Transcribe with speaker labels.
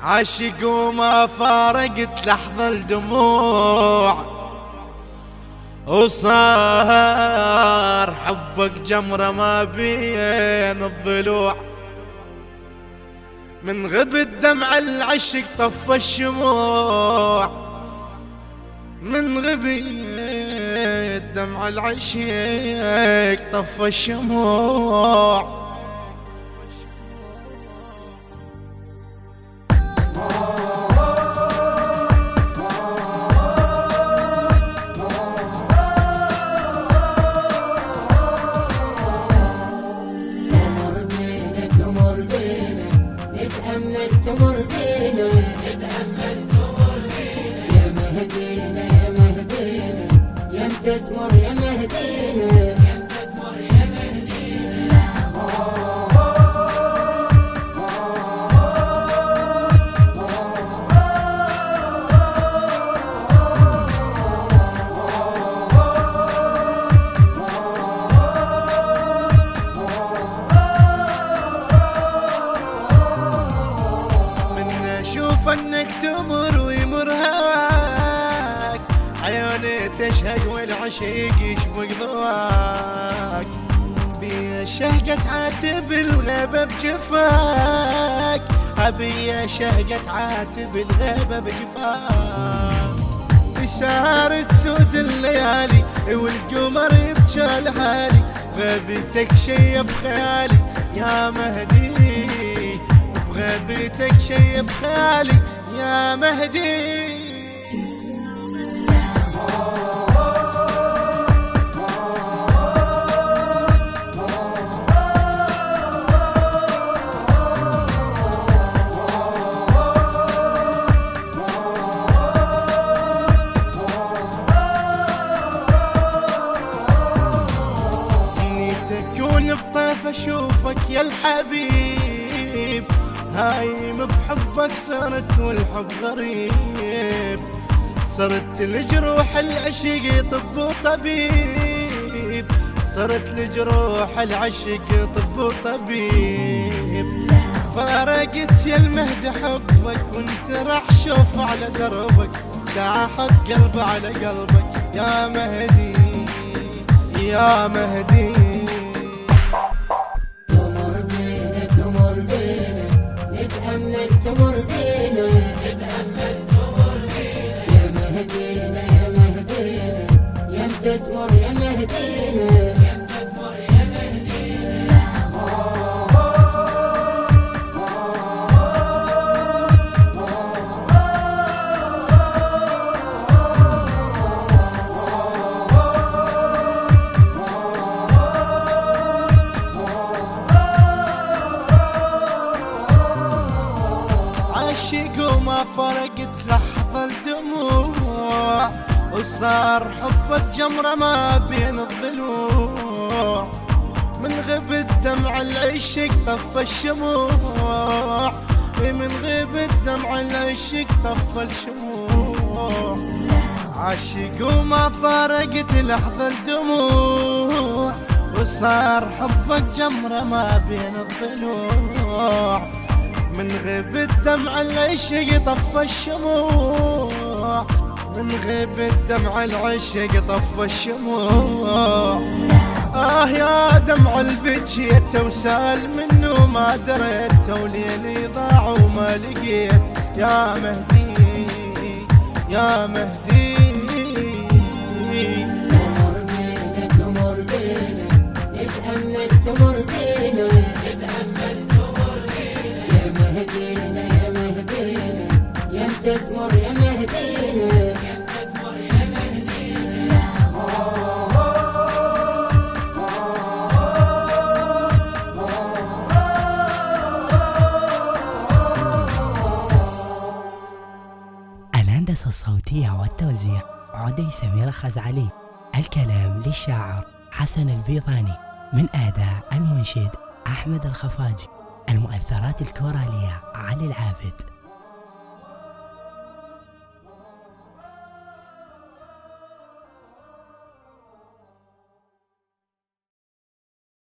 Speaker 1: عاشق وما فارقت لحظة الدموع، وصار حبك جمرة ما بين الضلوع. من غبت دمع العشق طفى الشموع، من غبت دمع العشق طفى الشموع.
Speaker 2: تمر بينا نتأمل تمر بينا يا مهدينا يا مهدينا يمتى تمر يا مهدينا يمتى تمر يا مهدينا.
Speaker 1: شوف انك تمر ويمر هواك، عيوني تشهق والعشيق يشبق ضواك، بيا شهقة عاتب الغيبة بجفاك، ابي شهقة عاتب الغيبة بجفاك. إشارة سود الليالي والقمر يبجى لحالي، غيبتك شي بخيالي يا مهدي، غيبتك شي بخيالي يا مهدي. تكون بطيف اشوفك يا الحبيب، هايم بحبك صرت والحب غريب، صرت لجروح العشق طب وطبيب، صرت لجروح العشق طب وطبيب. فارقت يا المهدي حبك وانسرح شوف على دربك، ساحت قلب على قلبك يا مهدي يا مهدي.
Speaker 2: نتأمل تمر بينا نتأمل تمر بينا يا مهدينا يا مهدينا يمتى تمر يا مهدينا يمتى تمر يا مهدينا.
Speaker 1: عاشق وما فرقت لحظة الدموع، وصار حبك جمرة ما بين الضلوع، من غبت دمع العشق طفى الشموع، من غبت دمع العشق طفى الشموع. عاشق وما فرقت لحظة الدموع، وصار حبك جمرة ما بين الضلوع، من غيب دمع العشق طفى الشموع، من غيب دمع العشق طفى الشموع. يا دمع البجيت وسال منه ما دريت، وليلي ضاع وما لقيت يا مهدي يا مهدي.
Speaker 2: تمر بينا نتأمل تمر بينا نتأمل تمر بينا يا مهدينا يا مهدينا يمتى تمر يا مهدينا يمتى تمر يا مهدينا.
Speaker 3: الهندسة الصوتية والتوزيع عدي سمير خزعلي، الكلام للشاعر حسن البيضاني، من أداء المنشد أحمد الخفاجي، المؤثرات الكورالية علي العابد.